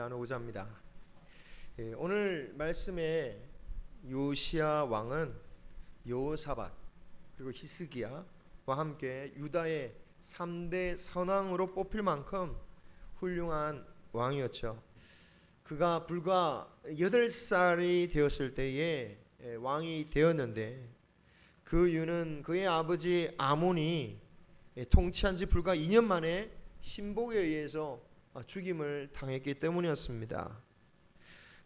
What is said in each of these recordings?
나누고자 합니다. 오늘 말씀에 요시야 왕은 여호사밧 그리고 히스기야와 함께 유다의 3대 선왕으로 뽑힐 만큼 훌륭한 왕이었죠. 그가 불과 8살이 되었을 때에 왕이 되었는데, 그 이유는 그의 아버지 아몬이 통치한 지 불과 2년 만에 신복에 의해서 죽임을 당했기 때문이었습니다.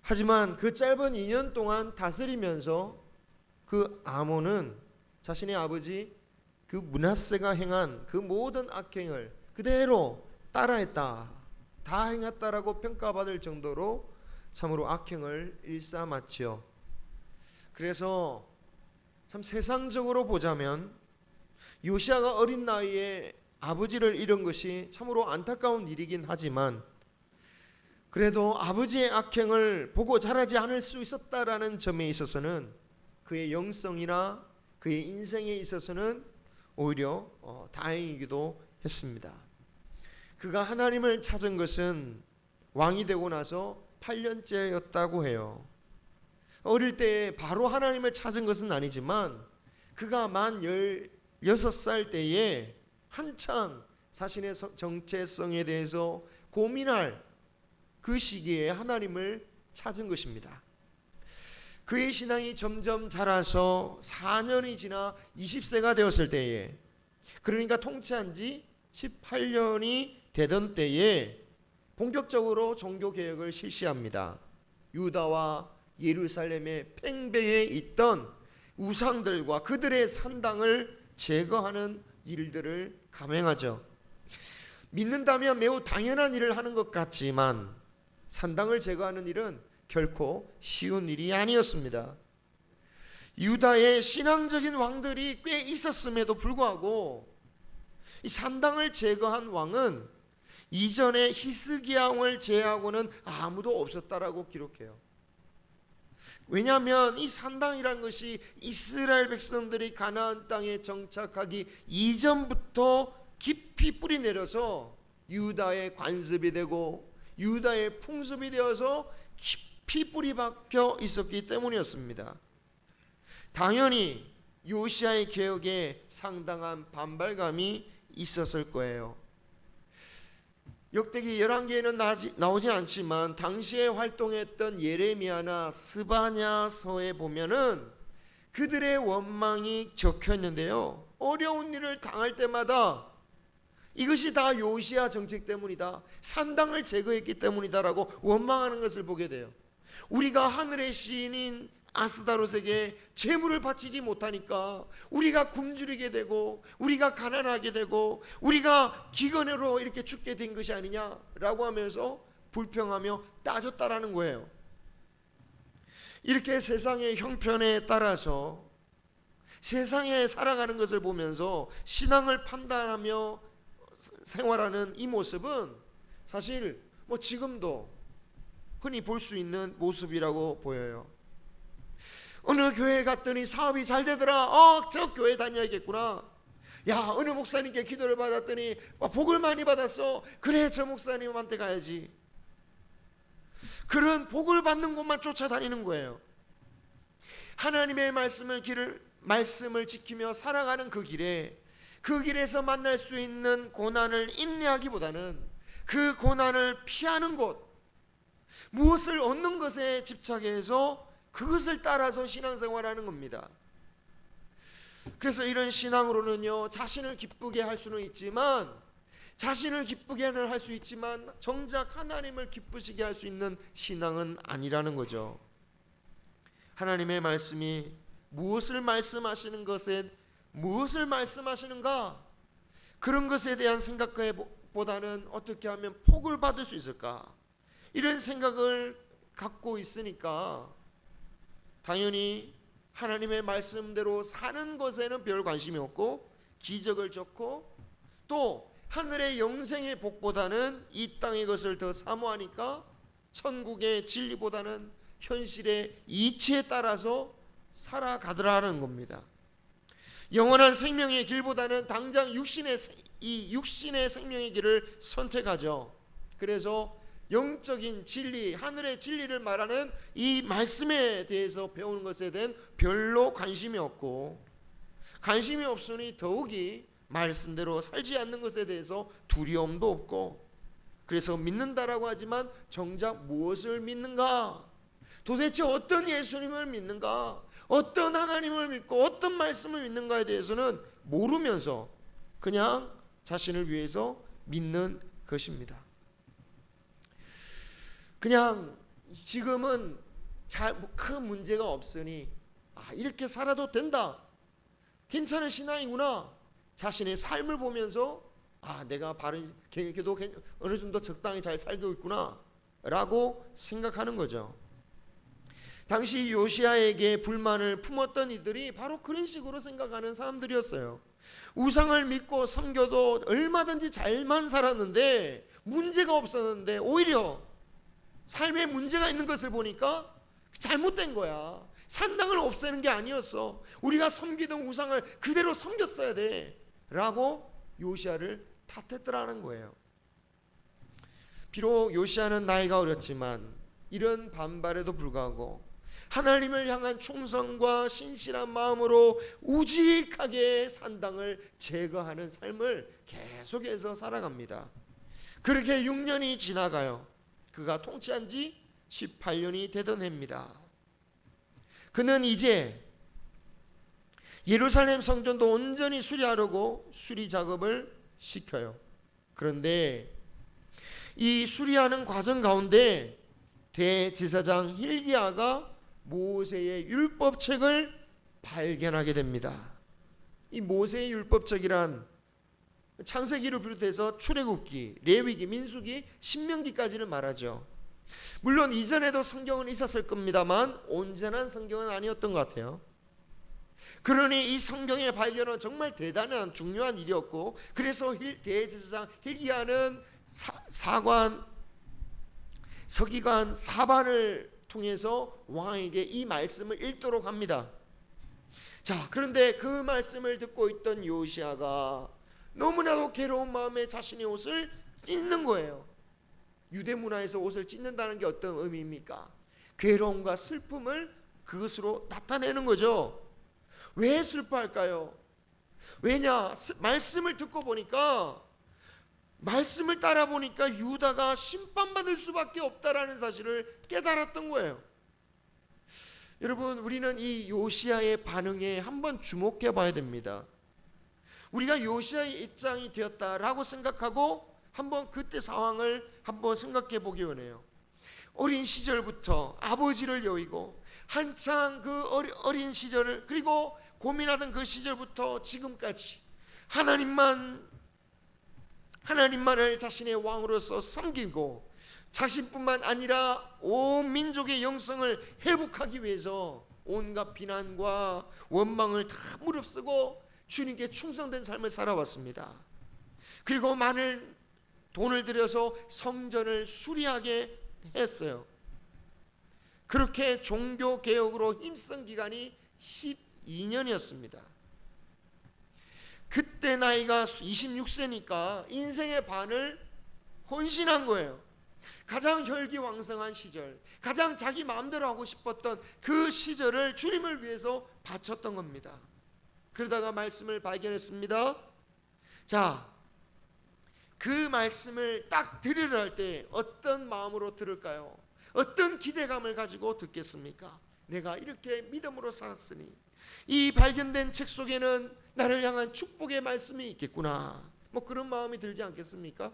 하지만 그 짧은 2년 동안 다스리면서 그 아몬은 자신의 아버지 그 므낫세가 행한 그 모든 악행을 그대로 따라했다, 다 행했다라고 평가받을 정도로 참으로 악행을 일삼았지요. 그래서 참 세상적으로 보자면 요시야가 어린 나이에 아버지를 잃은 것이 참으로 안타까운 일이긴 하지만, 그래도 아버지의 악행을 보고 자라지 않을 수 있었다라는 점에 있어서는 그의 영성이나 그의 인생에 있어서는 오히려 다행이기도 했습니다. 그가 하나님을 찾은 것은 왕이 되고 나서 8년째였다고 해요. 어릴 때 바로 하나님을 찾은 것은 아니지만, 그가 만 16살 때에 한창 자신의 정체성에 대해서 고민할 그 시기에 하나님을 찾은 것입니다. 그의 신앙이 점점 자라서 4년이 지나 20세가 되었을 때에, 그러니까 통치한 지 18년이 되던 때에 본격적으로 종교개혁을 실시합니다. 유다와 예루살렘의 팽배에 있던 우상들과 그들의 산당을 제거하는 일들을 감행하죠. 믿는다면 매우 당연한 일을 하는 것 같지만 산당을 제거하는 일은 결코 쉬운 일이 아니었습니다. 유다의 신앙적인 왕들이 꽤 있었음에도 불구하고 이 산당을 제거한 왕은 이전에 히스기야 왕을 제외하고는 아무도 없었다라고 기록해요. 왜냐하면 이 산당이란 것이 이스라엘 백성들이 가나안 땅에 정착하기 이전부터 깊이 뿌리 내려서 유다의 관습이 되고 유다의 풍습이 되어서 깊이 뿌리 박혀 있었기 때문이었습니다. 당연히 요시야의 개혁에 상당한 반발감이 있었을 거예요. 역대기 11개에는 나오진 않지만 당시에 활동했던 예레미야나 스바냐서에 보면은 그들의 원망이 적혀 있는데요, 어려운 일을 당할 때마다 이것이 다 요시야 정책 때문이다, 산당을 제거했기 때문이다라고 원망하는 것을 보게 돼요. 우리가 하늘의 시인인 아스다롯에게 재물을 바치지 못하니까 우리가 굶주리게 되고 우리가 가난하게 되고 우리가 기근으로 이렇게 죽게 된 것이 아니냐라고 하면서 불평하며 따졌다라는 거예요. 이렇게 세상의 형편에 따라서 세상에 살아가는 것을 보면서 신앙을 판단하며 생활하는 이 모습은 사실 지금도 흔히 볼 수 있는 모습이라고 보여요. 어느 교회 갔더니 사업이 잘 되더라. 저 교회 다녀야겠구나. 야, 어느 목사님께 기도를 받았더니 복을 많이 받았어. 그래, 저 목사님한테 가야지. 그런 복을 받는 곳만 쫓아다니는 거예요. 하나님의 말씀을 지키며 살아가는 그 길에서 만날 수 있는 고난을 인내하기보다는 그 고난을 피하는 곳, 무엇을 얻는 것에 집착해서 그것을 따라서 신앙생활하는 겁니다. 그래서 이런 신앙으로는요, 자신을 기쁘게 할 수는 있지만, 정작 하나님을 기쁘시게 할 수 있는 신앙은 아니라는 거죠. 하나님의 말씀이 무엇을 말씀하시는가, 그런 것에 대한 생각보다는 어떻게 하면 복을 받을 수 있을까, 이런 생각을 갖고 있으니까 당연히 하나님의 말씀대로 사는 것에는 별 관심이 없고, 기적을 쫓고 또 하늘의 영생의 복보다는 이 땅의 것을 더 사모하니까 천국의 진리보다는 현실의 이치에 따라서 살아가더라는 겁니다. 영원한 생명의 길보다는 당장 육신의 생명의 길을 선택하죠. 그래서 영적인 진리, 하늘의 진리를 말하는 이 말씀에 대해서 배우는 것에 대한 별로 관심이 없고, 관심이 없으니 더욱이 말씀대로 살지 않는 것에 대해서 두려움도 없고, 그래서 믿는다라고 하지만 정작 무엇을 믿는가, 도대체 어떤 예수님을 믿는가, 어떤 하나님을 믿고 어떤 말씀을 믿는가에 대해서는 모르면서 그냥 자신을 위해서 믿는 것입니다. 그냥 지금은 큰 문제가 없으니 이렇게 살아도 된다, 괜찮은 신앙이구나, 자신의 삶을 보면서 내가 바른 기도 어느 정도 적당히 잘 살고 있구나 라고 생각하는 거죠. 당시 요시야에게 불만을 품었던 이들이 바로 그런 식으로 생각하는 사람들이었어요. 우상을 믿고 섬겨도 얼마든지 잘만 살았는데, 문제가 없었는데 오히려 삶에 문제가 있는 것을 보니까 잘못된 거야. 산당을 없애는 게 아니었어. 우리가 섬기던 우상을 그대로 섬겼어야 돼 라고 요시야를 탓했더라는 거예요. 비록 요시야는 나이가 어렸지만 이런 반발에도 불구하고 하나님을 향한 충성과 신실한 마음으로 우직하게 산당을 제거하는 삶을 계속해서 살아갑니다. 그렇게 6년이 지나가요. 그가 통치한 지 18년이 되던 해입니다. 그는 이제 예루살렘 성전도 온전히 수리하려고 수리 작업을 시켜요. 그런데 이 수리하는 과정 가운데 대제사장 hil기야가 모세의 율법책을 발견하게 됩니다. 이 모세의 율법책이란 창세기를 비롯해서 출애굽기, 레위기, 민수기, 신명기까지를 말하죠. 물론 이전에도 성경은 있었을 겁니다만 온전한 성경은 아니었던 것 같아요. 그러니 이 성경의 발견은 정말 대단한 중요한 일이었고, 그래서 대제사장 hil기야는 서기관 사반을 통해서 왕에게 이 말씀을 읽도록 합니다. 자, 그런데 그 말씀을 듣고 있던 요시야가 너무나도 괴로운 마음에 자신의 옷을 찢는 거예요. 유대 문화에서 옷을 찢는다는 게 어떤 의미입니까? 괴로움과 슬픔을 그것으로 나타내는 거죠. 왜 슬퍼할까요? 왜냐? 말씀을 듣고 보니까, 말씀을 따라 보니까 유다가 심판받을 수밖에 없다라는 사실을 깨달았던 거예요. 여러분, 우리는 이 요시야의 반응에 한번 주목해 봐야 됩니다. 우리가 요시야의 입장이 되었다라고 생각하고 한번 그때 상황을 한번 생각해 보기 원해요. 어린 시절부터 아버지를 여의고 한창 그 어린 시절을, 그리고 고민하던 그 시절부터 지금까지 하나님만을 자신의 왕으로서 섬기고, 자신뿐만 아니라 온 민족의 영성을 회복하기 위해서 온갖 비난과 원망을 다 무릅쓰고 주님께 충성된 삶을 살아왔습니다. 그리고 많은 돈을 들여서 성전을 수리하게 했어요. 그렇게 종교개혁으로 힘쓴 기간이 12년이었습니다. 그때 나이가 26세니까 인생의 반을 헌신한 거예요. 가장 혈기왕성한 시절, 가장 자기 마음대로 하고 싶었던 그 시절을 주님을 위해서 바쳤던 겁니다. 그러다가 말씀을 발견했습니다. 자, 그 말씀을 딱 들으려 할 때 어떤 마음으로 들을까요? 어떤 기대감을 가지고 듣겠습니까? 내가 이렇게 믿음으로 살았으니 이 발견된 책 속에는 나를 향한 축복의 말씀이 있겠구나, 그런 마음이 들지 않겠습니까?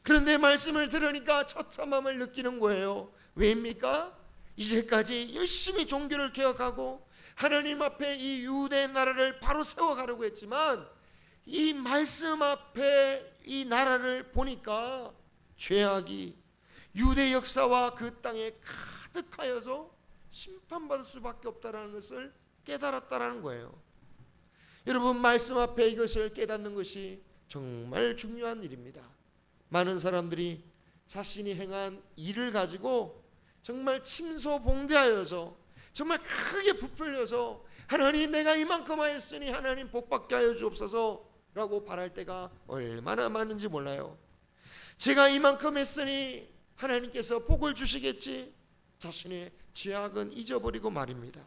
그런데 말씀을 들으니까 처참함을 느끼는 거예요. 왜입니까? 이제까지 열심히 종교를 개혁하고 하나님 앞에 이 유대 나라를 바로 세워가려고 했지만, 이 말씀 앞에 이 나라를 보니까 죄악이 유대 역사와 그 땅에 가득하여서 심판받을 수밖에 없다는 것을 깨달았다는 거예요. 여러분, 말씀 앞에 이것을 깨닫는 것이 정말 중요한 일입니다. 많은 사람들이 자신이 행한 일을 가지고 정말 침소봉대하여서 정말 크게 부풀려서 하나님, 내가 이만큼 하였으니 하나님 복받게 하여 주옵소서 라고 바랄 때가 얼마나 많은지 몰라요. 제가 이만큼 했으니 하나님께서 복을 주시겠지. 자신의 죄악은 잊어버리고 말입니다.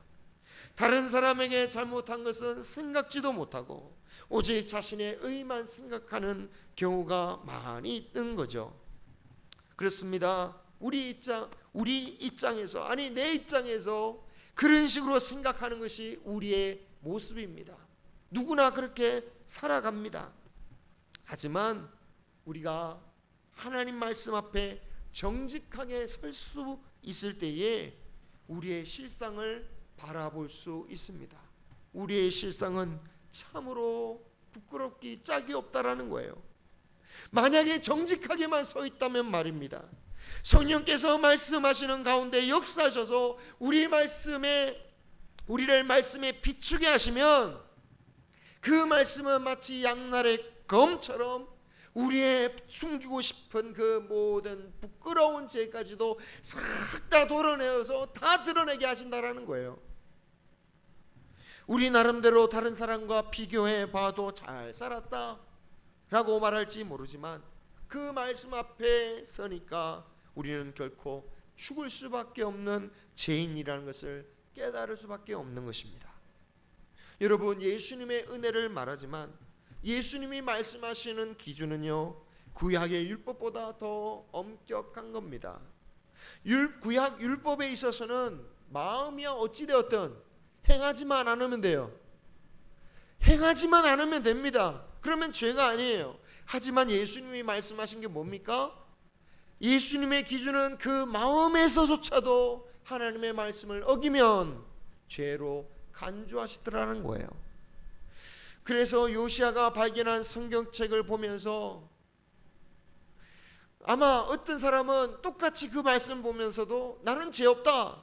다른 사람에게 잘못한 것은 생각지도 못하고 오직 자신의 의만 생각하는 경우가 많이 있는 거죠. 그렇습니다. 우리 입장에서, 아니 내 입장에서 그런 식으로 생각하는 것이 우리의 모습입니다. 누구나 그렇게 살아갑니다. 하지만 우리가 하나님 말씀 앞에 정직하게 설 수 있을 때에 우리의 실상을 바라볼 수 있습니다. 우리의 실상은 참으로 부끄럽기 짝이 없다라는 거예요. 만약에 정직하게만 서 있다면 말입니다, 성령께서 말씀하시는 가운데 역사하셔서 우리를 말씀에 비추게 하시면 그 말씀은 마치 양날의 검처럼 우리의 숨기고 싶은 그 모든 부끄러운 죄까지도 싹 다 도려내어서 다 드러내게 하신다라는 거예요. 우리 나름대로 다른 사람과 비교해 봐도 잘 살았다 라고 말할지 모르지만 그 말씀 앞에 서니까 우리는 결코 죽을 수밖에 없는 죄인이라는 것을 깨달을 수밖에 없는 것입니다. 여러분, 예수님의 은혜를 말하지만 예수님이 말씀하시는 기준은요, 구약의 율법보다 더 엄격한 겁니다. 구약 율법에 있어서는 마음이야 어찌되었든 행하지만 않으면 돼요. 행하지만 않으면 됩니다. 그러면 죄가 아니에요. 하지만 예수님이 말씀하신 게 뭡니까? 예수님의 기준은 그 마음에서조차도 하나님의 말씀을 어기면 죄로 간주하시더라는 거예요. 그래서 요시야가 발견한 성경책을 보면서 아마 어떤 사람은 똑같이 그 말씀 보면서도 나는 죄 없다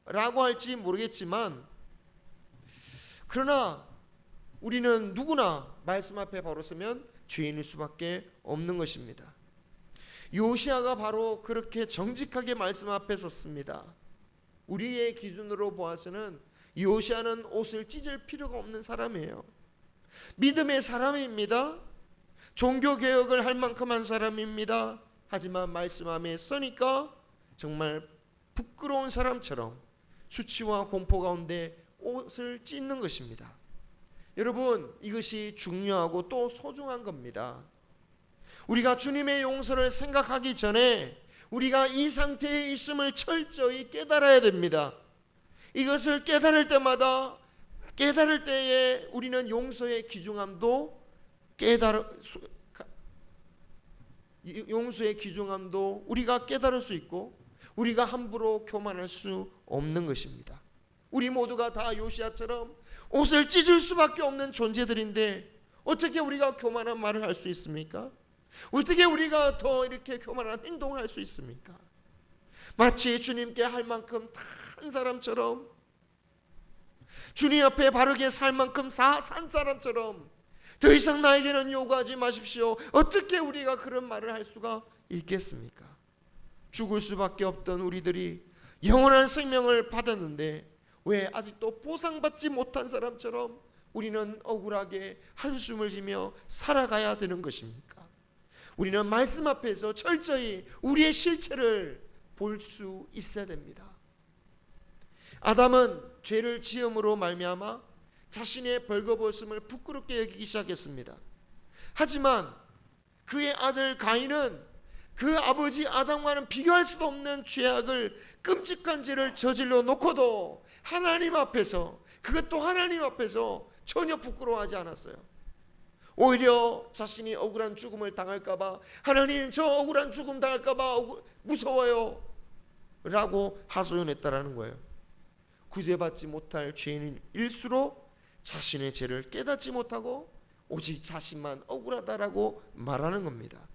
라고 할지 모르겠지만, 그러나 우리는 누구나 말씀 앞에 바로 서면 죄인일 수밖에 없는 것입니다. 요시야가 바로 그렇게 정직하게 말씀 앞에 섰습니다. 우리의 기준으로 보아서는 요시야는 옷을 찢을 필요가 없는 사람이에요. 믿음의 사람입니다. 종교개혁을 할 만큼 한 사람입니다. 하지만 말씀 앞에 서니까 정말 부끄러운 사람처럼 수치와 공포 가운데 옷을 찢는 것입니다. 여러분, 이것이 중요하고 또 소중한 겁니다. 우리가 주님의 용서를 생각하기 전에 우리가 이 상태에 있음을 철저히 깨달아야 됩니다. 이것을 깨달을 때에 우리는 용서의 귀중함도 우리가 깨달을 수 있고 우리가 함부로 교만할 수 없는 것입니다. 우리 모두가 다 요시야처럼 옷을 찢을 수밖에 없는 존재들인데 어떻게 우리가 교만한 말을 할 수 있습니까? 어떻게 우리가 더 이렇게 교만한 행동을 할 수 있습니까? 마치 주님께 할 만큼 다 한 사람처럼, 주님 앞에 바르게 살 만큼 다 산 사람처럼 더 이상 나에게는 요구하지 마십시오. 어떻게 우리가 그런 말을 할 수가 있겠습니까? 죽을 수밖에 없던 우리들이 영원한 생명을 받았는데 왜 아직도 보상받지 못한 사람처럼 우리는 억울하게 한숨을 쉬며 살아가야 되는 것입니까? 우리는 말씀 앞에서 철저히 우리의 실체를 볼 수 있어야 됩니다. 아담은 죄를 지음으로 말미암아 자신의 벌거벗음을 부끄럽게 여기기 시작했습니다. 하지만 그의 아들 가인은 그 아버지 아담과는 비교할 수도 없는 죄악을, 끔찍한 죄를 저질러 놓고도 하나님 앞에서, 그것도 하나님 앞에서 전혀 부끄러워하지 않았어요. 오히려 자신이 억울한 죽음을 당할까봐, 하나님 저 억울한 죽음 당할까봐 무서워요 라고 하소연했다라는 거예요. 구제받지 못할 죄인일수록 자신의 죄를 깨닫지 못하고 오직 자신만 억울하다라고 말하는 겁니다.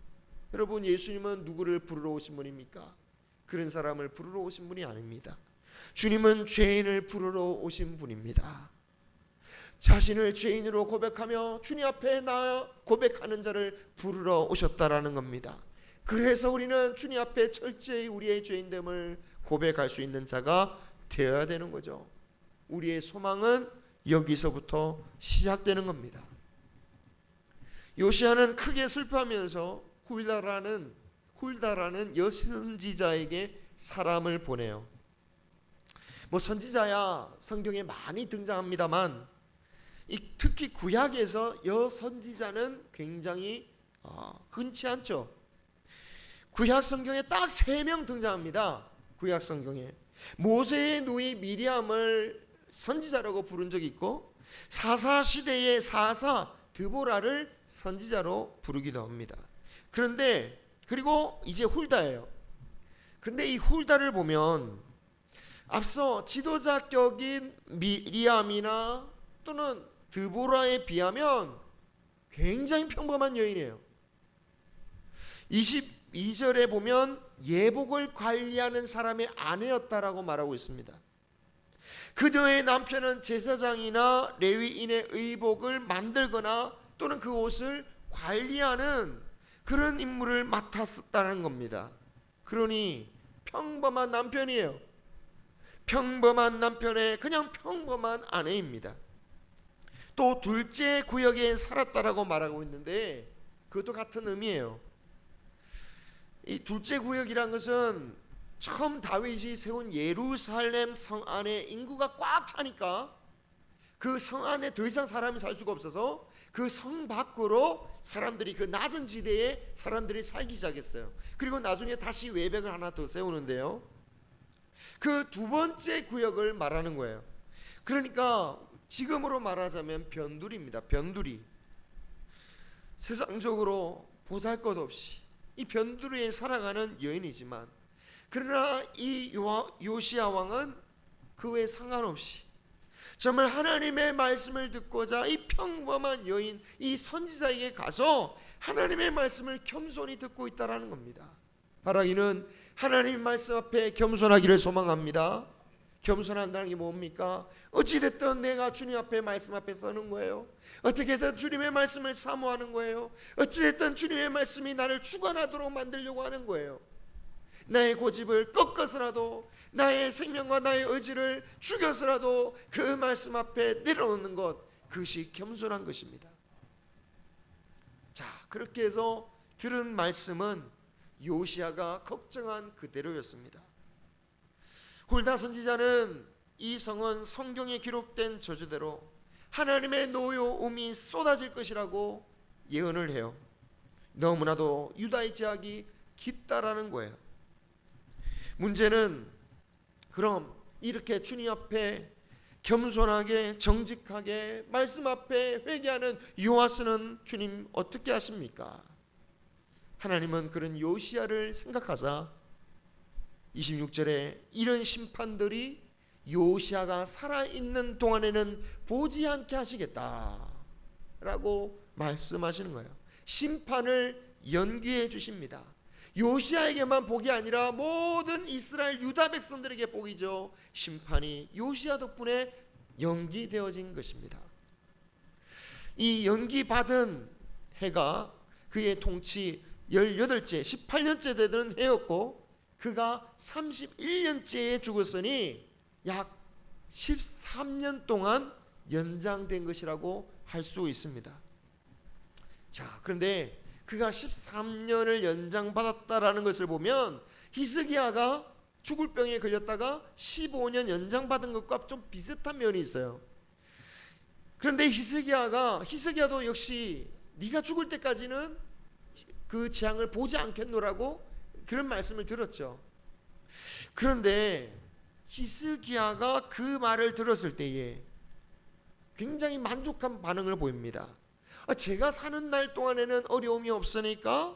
여러분, 예수님은 누구를 부르러 오신 분입니까? 그런 사람을 부르러 오신 분이 아닙니다. 주님은 죄인을 부르러 오신 분입니다. 자신을 죄인으로 고백하며 주님 앞에 나아 고백하는 자를 부르러 오셨다라는 겁니다. 그래서 우리는 주님 앞에 철저히 우리의 죄인됨을 고백할 수 있는 자가 되어야 되는 거죠. 우리의 소망은 여기서부터 시작되는 겁니다. 요시야는 크게 슬퍼하면서 훌다라는 여선지자에게 사람을 보내요. 뭐 선지자야 성경에 많이 등장합니다만 특히 구약에서 여선지자는 굉장히 흔치 않죠. 구약 성경에 딱 3명 등장합니다. 구약 성경에 모세의 누이 미리암을 선지자라고 부른 적이 있고 사사 시대의 사사 드보라를 선지자로 부르기도 합니다. 그런데 그리고 이제 훌다예요. 그런데 이 훌다를 보면 앞서 지도자격인 미리암이나 또는 드보라에 비하면 굉장히 평범한 여인이에요. 22절에 보면 예복을 관리하는 사람의 아내였다라고 말하고 있습니다. 그녀의 남편은 제사장이나 레위인의 의복을 만들거나 또는 그 옷을 관리하는 그런 임무를 맡았다는 겁니다. 그러니 평범한 남편이에요. 평범한 남편의 그냥 평범한 아내입니다. 또 둘째 구역에 살았다라고 말하고 있는데 그것도 같은 의미예요. 이 둘째 구역이란 것은 처음 다윗이 세운 예루살렘 성 안에 인구가 꽉 차니까 그 성 안에 더 이상 사람이 살 수가 없어서 그 성 밖으로 사람들이 그 낮은 지대에 사람들이 살기 시작했어요. 그리고 나중에 다시 외벽을 하나 더 세우는데요, 그 두 번째 구역을 말하는 거예요. 그러니까 지금으로 말하자면 변두리입니다. 변두리. 세상적으로 보잘것없이 이 변두리에 살아가는 여인이지만 그러나 이 요시야 왕은 그 외에 상관없이 정말 하나님의 말씀을 듣고자 이 평범한 여인 이 선지자에게 가서 하나님의 말씀을 겸손히 듣고 있다라는 겁니다. 바라기는 하나님의 말씀 앞에 겸손하기를 소망합니다. 겸손한다는 게 뭡니까? 어찌됐든 내가 주님 앞에 말씀 앞에 서는 거예요. 어떻게든 주님의 말씀을 사모하는 거예요. 어찌됐든 주님의 말씀이 나를 주관하도록 만들려고 하는 거예요. 나의 고집을 꺾어서라도 나의 생명과 나의 의지를 죽여서라도 그 말씀 앞에 내려놓는 것, 그것이 겸손한 것입니다. 자, 그렇게 해서 들은 말씀은 요시야가 걱정한 그대로였습니다. 훌다 선지자는 이 성은 성경에 기록된 저주대로 하나님의 노여움이 쏟아질 것이라고 예언을 해요. 너무나도 유다의 제약이 깊다라는 거예요. 문제는 그럼 이렇게 주님 앞에 겸손하게 정직하게 말씀 앞에 회개하는 요아스는 주님 어떻게 하십니까? 하나님은 그런 요시야를 생각하사 26절에 이런 심판들이 요시야가 살아있는 동안에는 보지 않게 하시겠다라고 말씀하시는 거예요. 심판을 연기해 주십니다. 요시야에게만 복이 아니라 모든 이스라엘 유다 백성들에게 복이죠. 심판이 요시야 덕분에 연기되어진 것입니다. 이 연기받은 해가 그의 통치 18째 18년째 되던 해였고 그가 31년째에 죽었으니 약 13년 동안 연장된 것이라고 할 수 있습니다. 자, 그런데 그가 13년을 연장받았다라는 것을 보면 히스기야가 죽을 병에 걸렸다가 15년 연장받은 것과 좀 비슷한 면이 있어요. 그런데 히스기야도 역시 네가 죽을 때까지는 그 재앙을 보지 않겠노라고 그런 말씀을 들었죠. 그런데 히스기야가 그 말을 들었을 때에 굉장히 만족한 반응을 보입니다. 제가 사는 날 동안에는 어려움이 없으니까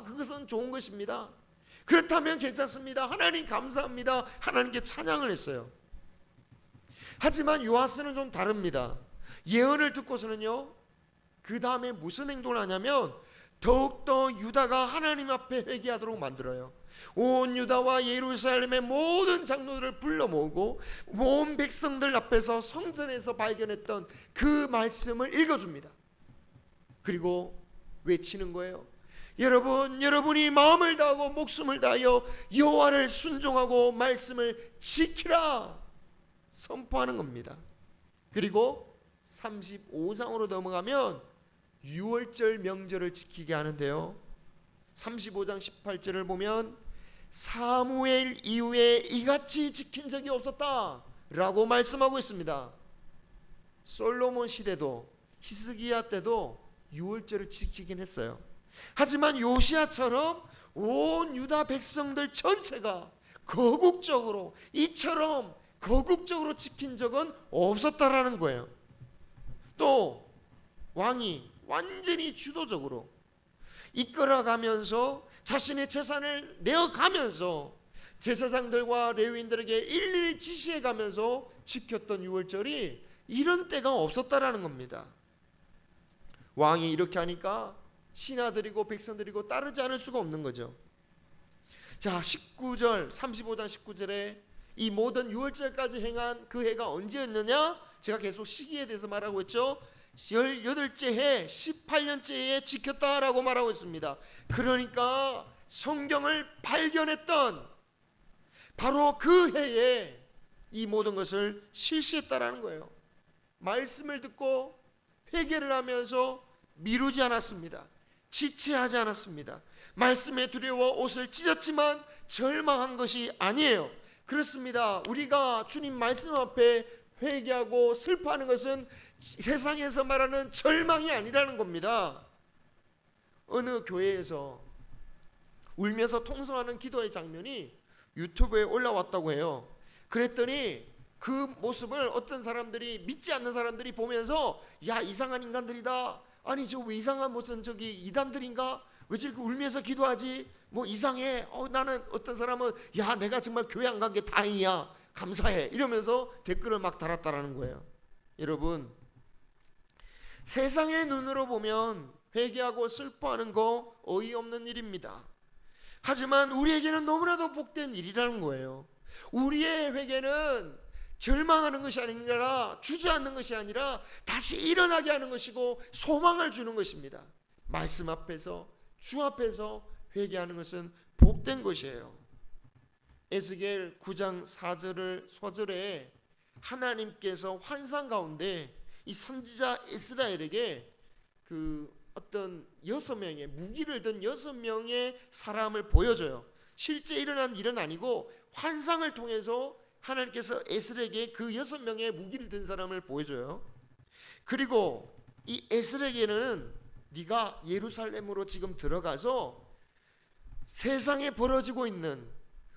그것은 좋은 것입니다. 그렇다면 괜찮습니다. 하나님 감사합니다. 하나님께 찬양을 했어요. 하지만 요아스는 좀 다릅니다. 예언을 듣고서는요, 그 다음에 무슨 행동을 하냐면 더욱더 유다가 하나님 앞에 회개하도록 만들어요. 온 유다와 예루살렘의 모든 장로들을 불러 모으고 온 백성들 앞에서 성전에서 발견했던 그 말씀을 읽어줍니다. 그리고 외치는 거예요. 여러분이 마음을 다하고 목숨을 다하여 여호와를 순종하고 말씀을 지키라 선포하는 겁니다. 그리고 35장으로 넘어가면 유월절 명절을 지키게 하는데요, 35장 18절을 보면 사무엘 이후에 이같이 지킨 적이 없었다 라고 말씀하고 있습니다. 솔로몬 시대도 히스기야 때도 유월절을 지키긴 했어요. 하지만 요시야처럼 온 유다 백성들 전체가 거국적으로 이처럼 거국적으로 지킨 적은 없었다라는 거예요. 또 왕이 완전히 주도적으로 이끌어가면서 자신의 재산을 내어가면서 제사장들과 레위인들에게 일일이 지시해가면서 지켰던 유월절이 이런 때가 없었다라는 겁니다. 왕이 이렇게 하니까 신하들이고 백성들이고 따르지 않을 수가 없는 거죠. 자, 19절 35장 19절에 이 모든 유월절까지 행한 그 해가 언제였느냐? 제가 계속 시기에 대해서 말하고 있죠. 18째 해 18년째 해에 지켰다라고 말하고 있습니다. 그러니까 성경을 발견했던 바로 그 해에 이 모든 것을 실시했다라는 거예요. 말씀을 듣고 회개를 하면서 미루지 않았습니다. 지체하지 않았습니다. 말씀에 두려워 옷을 찢었지만 절망한 것이 아니에요. 그렇습니다. 우리가 주님 말씀 앞에 회개하고 슬퍼하는 것은 세상에서 말하는 절망이 아니라는 겁니다. 어느 교회에서 울면서 통성하는 기도의 장면이 유튜브에 올라왔다고 해요. 그랬더니 그 모습을 어떤 사람들이, 믿지 않는 사람들이 보면서 야, 이상한 인간들이다. 아니 저 왜 이상한 무슨 저기 이단들인가? 왜 저렇게 울면서 기도하지? 뭐 이상해. 나는 어떤 사람은 야, 내가 정말 교회 안 간 게 다행이야, 감사해, 이러면서 댓글을 막 달았다라는 거예요. 여러분, 세상의 눈으로 보면 회개하고 슬퍼하는 거 어이없는 일입니다. 하지만 우리에게는 너무나도 복된 일이라는 거예요. 우리의 회개는 절망하는 것이 아니라, 주저앉는 것이 아니라 다시 일어나게 하는 것이고 소망을 주는 것입니다. 말씀 앞에서, 주 앞에서 회개하는 것은 복된 것이에요. 에스겔 9장 4절에 하나님께서 환상 가운데 이 선지자 이스라엘에게 그 어떤 6명의 무기를 든 6명의 사람을 보여줘요. 실제 일어난 일은 아니고 환상을 통해서 하나님께서 에스겔에게 그 6명의 무기를 든 사람을 보여줘요. 그리고 이 에스겔에게는 네가 예루살렘으로 지금 들어가서 세상에 벌어지고 있는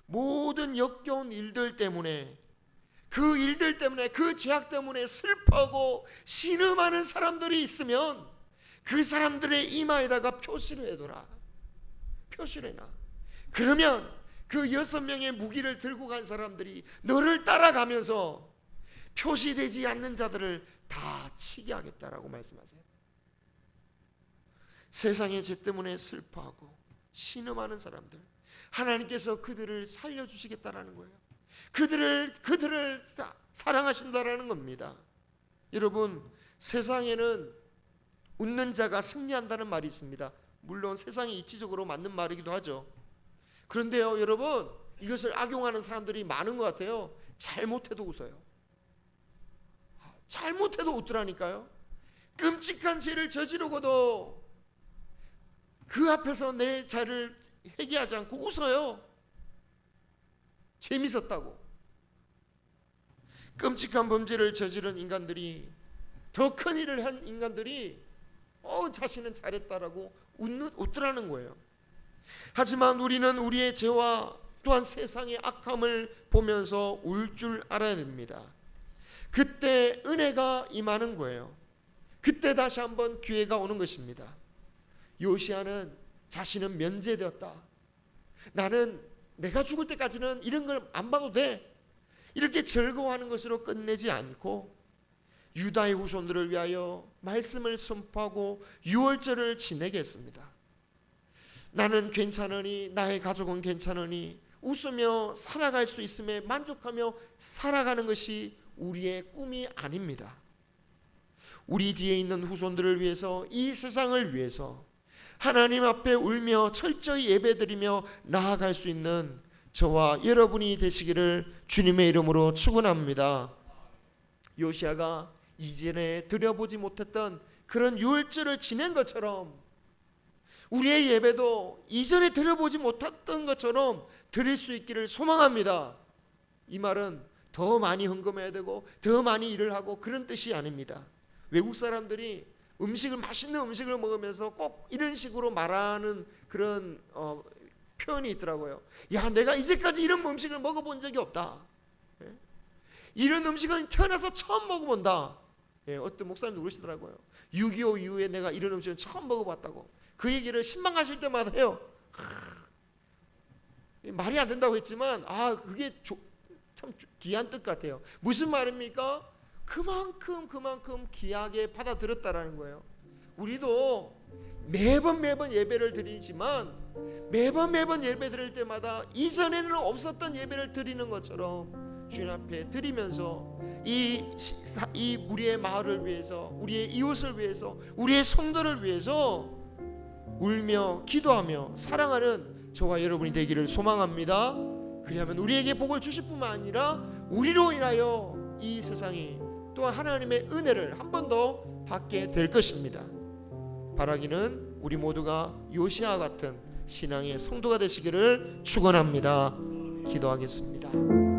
모든 역겨운 일들 때문에, 그 일들 때문에, 그 죄악 때문에 슬퍼하고 신음하는 사람들이 있으면 그 사람들의 이마에다가 표시를 해둬라. 표시를 해놔. 그러면 그 6명의 무기를 들고 간 사람들이 너를 따라가면서 표시되지 않는 자들을 다 치게 하겠다라고 말씀하세요. 사상의 죄 때문에 슬퍼하고 신음하는 사람들, 하나님께서 그들을 살려주시겠다라는 거예요. 그들을 사랑하신다라는 겁니다. 여러분, 세상에는 웃는 자가 승리한다는 말이 있습니다. 물론 세상에 이치적으로 맞는 말이기도 하죠. 그런데요, 여러분, 이것을 악용하는 사람들이 많은 것 같아요. 잘못해도 웃어요. 잘못해도 웃더라니까요. 끔찍한 죄를 저지르고도 그 앞에서 내 죄를 회개하지 않고 웃어요. 재밌었다고. 끔찍한 범죄를 저지른 인간들이, 더 큰 일을 한 인간들이 자신은 잘했다라고 웃더라는 거예요. 하지만 우리는 우리의 죄와 또한 세상의 악함을 보면서 울 줄 알아야 됩니다. 그때 은혜가 임하는 거예요. 그때 다시 한번 기회가 오는 것입니다. 요시야는 자신은 면제되었다. 나는 내가 죽을 때까지는 이런 걸 안 봐도 돼, 이렇게 즐거워하는 것으로 끝내지 않고 유다의 후손들을 위하여 말씀을 선포하고 유월절을 지내게 했습니다. 나는 괜찮으니, 나의 가족은 괜찮으니, 웃으며 살아갈 수 있음에 만족하며 살아가는 것이 우리의 꿈이 아닙니다. 우리 뒤에 있는 후손들을 위해서, 이 세상을 위해서 하나님 앞에 울며 철저히 예배드리며 나아갈 수 있는 저와 여러분이 되시기를 주님의 이름으로 축원합니다. 요시야가 이전에 드려보지 못했던 그런 유월절을 지낸 것처럼 우리의 예배도 이전에 드려보지 못했던 것처럼 드릴 수 있기를 소망합니다. 이 말은 더 많이 헌금해야 되고 더 많이 일을 하고 그런 뜻이 아닙니다. 외국 사람들이 맛있는 음식을 먹으면서 꼭 이런 식으로 말하는 그런 표현이 있더라고요. 야, 내가 이제까지 이런 음식을 먹어본 적이 없다. 이런 음식은 태어나서 처음 먹어본다. 어떤 목사님도 그러시더라고요. 6.25 이후에 내가 이런 음식은 처음 먹어봤다고. 그 얘기를 신방하실 때마다 해요. 말이 안 된다고 했지만 그게 참 귀한 뜻 같아요. 무슨 말입니까? 그만큼 귀하게 받아들였다라는 거예요. 우리도 매번 예배를 드리지만 매번 예배 드릴 때마다 이전에는 없었던 예배를 드리는 것처럼 주님 앞에 드리면서 이 우리의 마을을 위해서, 우리의 이웃을 위해서, 우리의 성도를 위해서 울며 기도하며 사랑하는 저와 여러분이 되기를 소망합니다. 그리하면 우리에게 복을 주실 뿐만 아니라 우리로 인하여 이 세상이 또한 하나님의 은혜를 한 번 더 받게 될 것입니다. 바라기는 우리 모두가 요시아 같은 신앙의 성도가 되시기를 축원합니다. 기도하겠습니다.